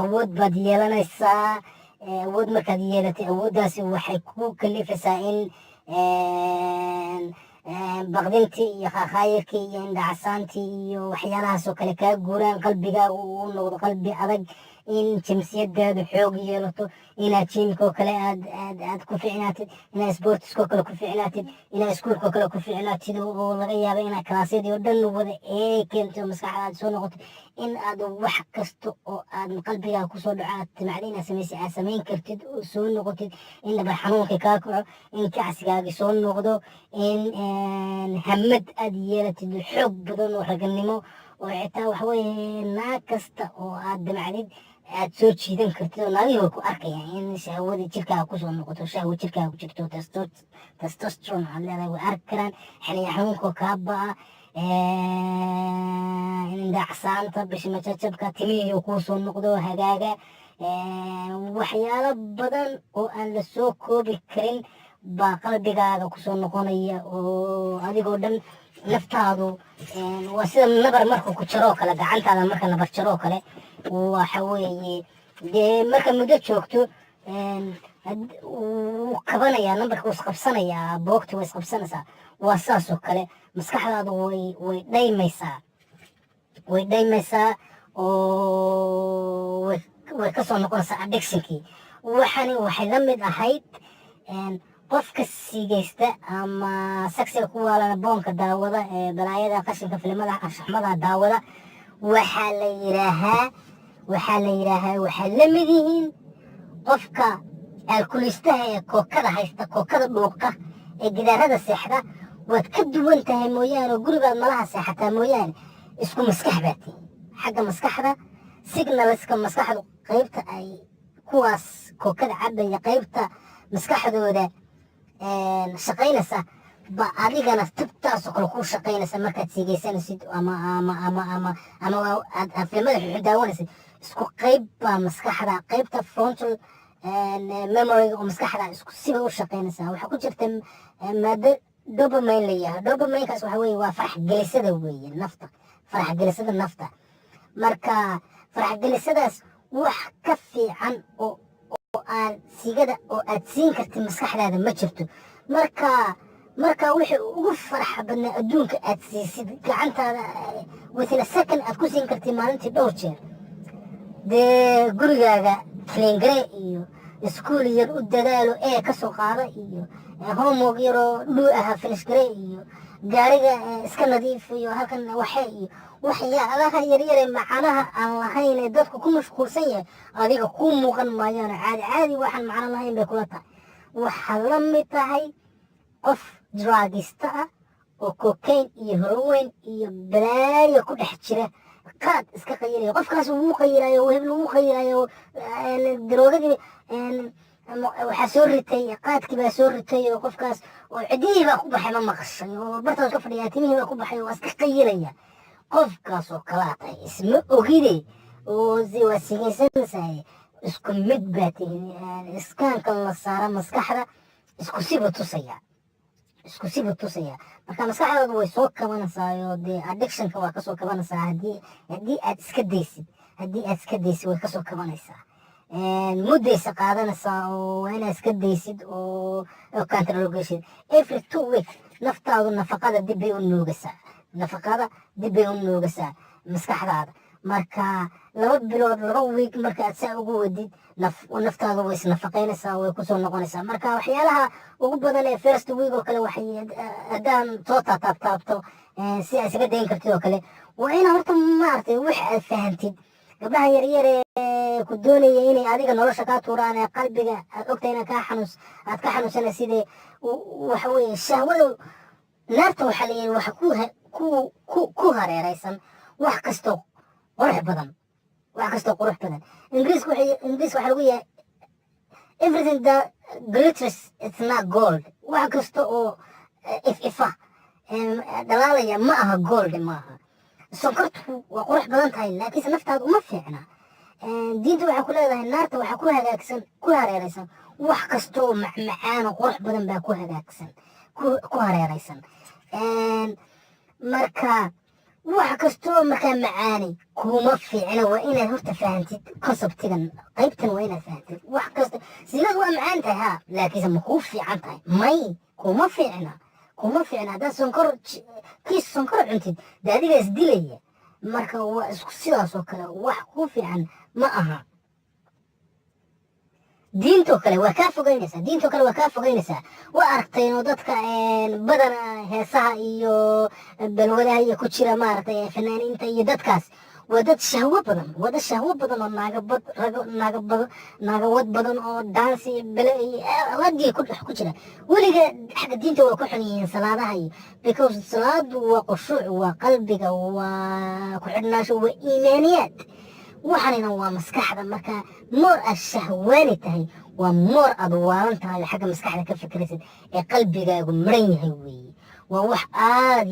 awood baad yeelanaysaa. awood markaad yeelatay awooddaasi waxay ku kalifaysaa in baqdintii iyo khaakhayirkii iyo indhacasaantii iyo waxyaalahaasoo kale kaa guuraan, qalbigaagu uu noqdo qalbi adag, in jinsiyadaadu xoog yeelato, inaad jiimkoo kale aad ku ficnaatid, inaad sportiskoo kale ku ficnaatid, inaad iskuulkoo kale ku ficnaatid, oo laga yaaba inaad kalaasyadii oo dhan wada ee keento maskaxdaada soo noqoto in aad wax kasta oo aad qalbigaaga kusoo dhaco aad timacda inaad samaysay aad samayn kartid oo soo noqotid, in dhabar xanuunkii kaa kaco, in kacsigaagii soo noqdo, in hamad aad yeelatid xoog badan oo raganimo, oo xitaa waxaweye naag kasta oo aad damacdid aad soo jiidan kartid oo naagihii way ku arkayaan in shahwadii jirkaaga kusoo noqoto, shahwa jirkaaga ku jirto, testosteron aad leedahay way arki karaan, xiliya xanuunkoo kaa ba'a, indhacsaanta, bishimajajabka, timihii kuu soo noqdo hagaaga, waxyaalo badan oo aan la soo koobi karin baa qalbigaaga kusoo noqonaya, oo adigoo dhan naftaadu waa sida nabar markuu ku jaroo kale, gacantaada marka nabar jaroo kale, waxa weeye dee marka muddo joogto wuu kabanayaa, nambarka wuu isqabsanayaa, boogti way isqabsanaysaa. waa saasoo kale maskaxdaadu way dhaymaysaa oo way kasoo noqonaysaa addictionkii. waxay la mid ahayd qofka sigaysta ama saksiga ku waalana boonka daawada ee balaayada qashinka filimada anshaxmada daawada, waxaa la yidhaahaa waxay la mid yihiin qofka alkulistaha ee kookada haysta, kookada dhuuqa ee gidaarada seexda. waad ka duwan tahay mooyaane oo gurigaad malaha seexataa mooyaane isku maskax baad tihi. xagga maskaxda signalska maskaxdu qaybta ay kuwaas kookada cabaya qaybta maskaxdooda shaqaynaysa ba adigana tubtaasoo kale kuu shaqaynaysa markaad siigaysanaysid ama aad filimada xuxu daawanaysid. isku qayb baa maskaxda qaybta frontal memoryga oo maskaxda isku siba u shaqaynaysaa. waxaa ku jirta maado dopamine la yihahdo. dopaminekaas waxa weye waa faraxgelisada weeye nafta, faraxgelisada nafta. marka faraxgelisadaas wax ka fiican oo aad sigada oo aad siin kartid maskaxdaada ma jirto. marka wixii ugu faraxa badnaa adduunka aad siisid gacantaada within a second aad ku siin kartid maalintii dhowr jeer, dee gurigaaga cleangare iyo iskuul yar u dadaalo ee kasoo qaada iyo homework yaroo dhuu aha finish gare iyo gaariga iska nadiif iyo halkan waxe iyo waxyaalaha yaryare macanaha aan lahayn ee dadku ku mashquulsan yahay adiga kuu muuqan maayaan. caadi waxaan macno lahayn bay kula tahay. waxaa la mid tahay qof drugista ah oo cocaine iyo heroin iyo balaayo ku dhex jira, qaad iska qayirayo. qofkaas wuu qayirayo, hebel wuu qayirayo, daroogadii waxaa soo ritay, qaadkii baa soo ritay, oo qofkaas oo cidihii baa ku baxay ma maqashay, oo bartaas ka fadhiyaa timihii baa ku baxay, waa iska qayiraya. qofkaas oo kalaa tahay, isma ogide oo waa sigaysanaysaay, isku mid baa tihin. iskaanka la saara maskaxda isku sibu tusaya. marka maskaxdaadu way soo kabanaysaa, dee addictionka waa kasoo kabanaysaa haddii aad iska daysid way kasoo kabanaysaa. muddaysa qaadanaysaa oo waa inaad iska daysid oo control geysid. every 2 weeks naftaadu nafaqada dib bay u nuugaysaa maskaxdaada. marka 2 bilood 2 week markaad saa ugu wadid naftaadu way isnafaqaynaysaa, way kusoo noqonaysaa. marka waxyaalaha ugu badan ee first week oo kale waxay haddaan soo taabto si aad isaga dayn kartid oo kale, waa inaad horta maaragtay wax aad fahantid. gabdhaha yaryar ee ku doonaya inay adiga nolosha kaa tuuraan ee qalbiga aad ogtahay inaad ka xanuunsanaysid, waxa weeye shahwada naarta waxaa la yidhi waxa ku hareeraysan wax kastoo qurux badan. ingiriiska waxaa lagu yahay everything that glitters it's not gold. wax kasta oo ifa dhalaalaya ma aha gold, ma aha. sonkortu waa qurux badan tahay laakiinse naftaada uma fiicna. diinta waxaa ku leedahay naarta waxaa ku hareeraysan wax kastoo macmacaan oo qurux badan baa ku hareeraysan. marka wax kastoo markaa macaani kuma fiicna waa inaad horta fahantid conceptigan qaybtan waa inaad fahantid wax kasta sinadu waa macaan tahay haa laakiinse ma kuu fiican tahay may kuma fiicna haddaad kiis sonkor cuntid dee adigaa isdilaya marka waa isku sidaas oo kale wax kuu fiican ma aha diintoo kale waa kaa fogeynaysaa waa aragtayno dadka badana heesaha iyo balwadaha iyo ku jira maaragtay fanaaniinta iyo dadkaas waa dad shahwo badan oo naagawad badan oo daansi wadiga ku jira weliga xagga diinta waa ku xun yihiin salaadaha iyo because salaadu waa khushuuc waa qalbiga waa ku xidhnaasho waa iimaaniyaad waxanina waa maskaxda marka moor aad shahwaani tahay waa moor aad waalan tahay xagga maskaxda ka fikiraysid ee qalbigaagu maran yahay weeye waa wax aad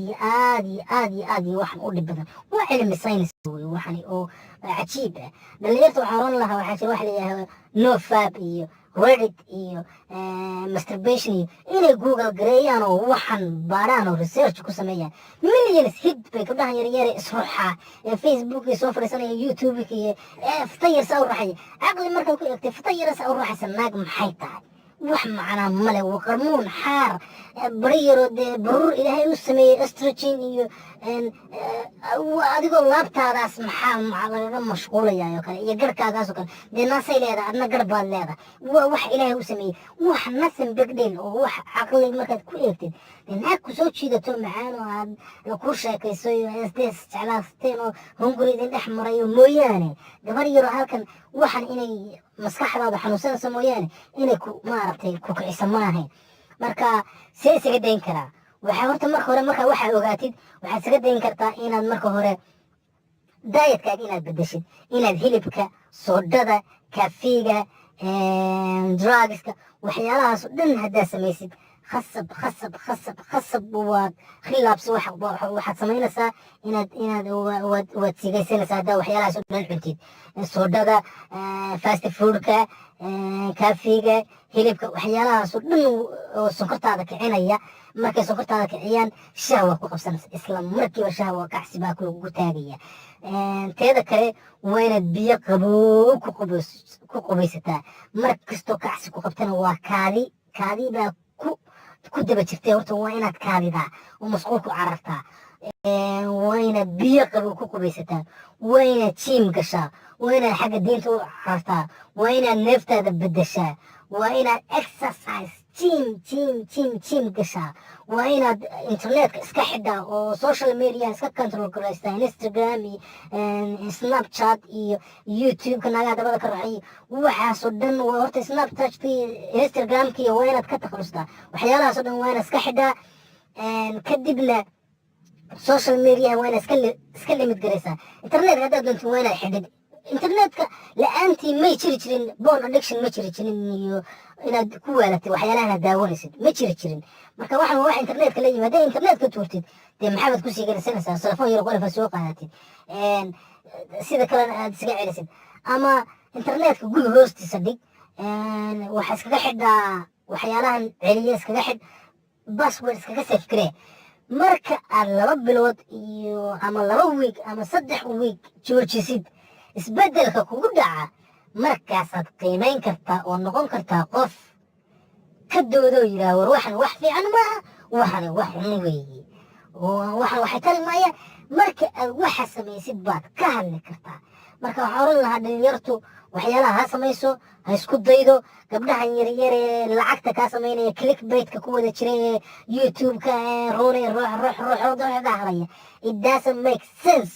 iyo waxan u dhib badan waa cilmi saynis wey waxani oo cajiib ah dhalinyarta waxaan oran lahaa waxaa jira wax layahay nofab iyo reddit iyo masturbation iyo inay google gareeyaan oo waxan baaraan oo research ku sameeyaan millions hit bay gabdhahan yaryare isruxaa ee facebook iyo soo fadhiisanaya youtube iyo ftayar saa u raxaya caqli markaad ku eegtay ftayar saa u raxaysa naag maxay tahay wax macnaa male waa qarmuun xaar bari yaroo dee baruur ilaahay u sameeyey estrogen iyo adigoo laabtaadaas maxaa lagaga mashquulayaa oo kale iyo garhkaagaas oo kale dee naasay leedahay adna garh baad leedahay waa wax ilaahay u sameeyey wax nothing big deal oo wax caqli markaad ku eegtid dee naag ku soo jiidato macaan oo aad ku sheekayso iyo isdees jeclaasteen oo hunguri idin dhex marayo mooyaane gabar yaroo halkan waxan inay maskaxdaada xanuunsanaysa mooyaane inay maaragtay ku kicisa maahayn marka see isaga dayn karaa waxaa horta marka hore markaa waxaa ogaatid waxaad isaga dayn kartaa inaad marka hore daayadkaaga inaad bedeshid inaad hilibka soodhada kaafiga drugska waxyaalahaas oo dhan haddaad samaysid khasab waad khilaabsi waxaad samaynaysaa inaad waad sigaysanaysaa haddaa waxyaalahaas oo dhan cuntid soodhada fast foodka kaafiga hilibka waxyaalahaas oo dhan oo sonkortaada kicinaya markay sonkortaada kiciyaan shahwa ku qabsanaysa isla markiiba shahwa kacsi baa lagugu taagaya teeda kale waa inaad biyo qaboow ku qubaysataa mar kastoo kacsi ku qabtana waa kaadi baa ku daba jirtay horta waa inaad kaadidaa oo masquul ku carartaa waa inaad biyo qabow ku qubaysataa waa inaad jiim gashaa waa inaad xagga diinta u carartaa waa inaad neeftaada bedeshaa waa inaad exercise jiim gashaa waa inaad internetka iska xidhaa oo social media iska control garaystaa instagram iyo snapchat iyo youtube-ka naagaha dabada ka raxay waxaasoo dhan waa horta snapchat iyo instagramka iyo waa inaad ka takhalustaa waxyaalahaasoo dhan waa inaad iska xidhaa kadibna social media waa inaad iska limid garaysaa internetka haddaad doonto waa inaad xidhid internetka la-aantii may jiri jirin born addiction ma jiri jirin iyo inaad ku waalatay waxyaalahan daawanaysid ma jiri jirin marka waxan wax internetka la yimid hadday internetka tuurtid dee maxaabad kusii gelisanaysaa telefoon yaro qolaf soo qaadatid sida kalena aad isaga celisid ama internetka guri hoostiisa dhig waxa iskaga xidhaa waxyaalahan celiya iskaga xidh password iskaga safe garee marka aad 2 bilood iyo ama 2 week ama 3 week joojisid isbedelka kugu dhaca markaasaad qiimayn kartaa oo noqon kartaa qof ka doodoo yidhaah war waxan wax fiican maaha waxan wax xun weeye waxan waxay tari maaya marka aad waxa samaysid baad ka hadli kartaa marka waxaan oran lahaa dhalinyartu waxyaalaha ha samayso ha isku daydo gabdhahan yaryar ee lacagta kaa samaynaya clickbaitka ku wada jira ee youtube-ka ruunay ruuxooda hadlaya it doesn't make sense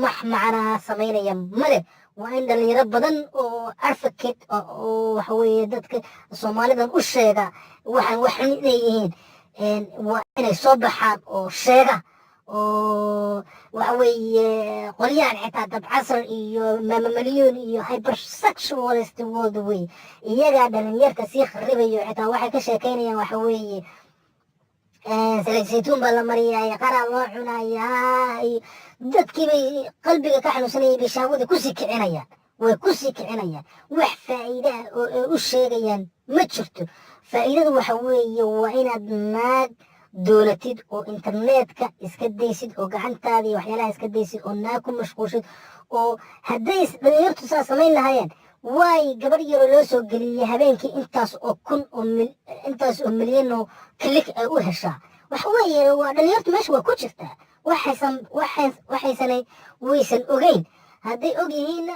macnaa samaynaya male waa in dhalinyaro badan oo advocate oo waxa weeye dadka soomaalidan u sheega waxaan wax xun inay yihiin waa inay soo baxaan oo sheega oo waxa weeye qolyahan xitaa dabcasar iyo maamamaliyoon iyo hypersexualist world way iyagaa dhalinyarta sii kharibayo xitaa waxay ka sheekaynayaan waxa weeye saliid saytuun baa la mariyaa qaraa loo cunayaa dadkii bay qalbiga ka xanuunsanayay bay shahwada kusii kicinayaan way kusii kicinayaan wax faa'iida ah oo ay u sheegayaan ma jirto faa'iidadu waxa weeye waa inaad naag doonatid oo internetka iska daysid oo gacantaadii waxyaalaha iska daysid oo naag ku mashquulshid oo hadday dhalinyartu saa samayn lahaayeen waay gabar yaroo loo soo geliyay habeenkii intaas oo intaas oo milyan oo klik ay u heshaa waxa weeye waa dhalinyartu meesha waa ku jirtaa waxaysan waysan ogeyn hadday og yihiinna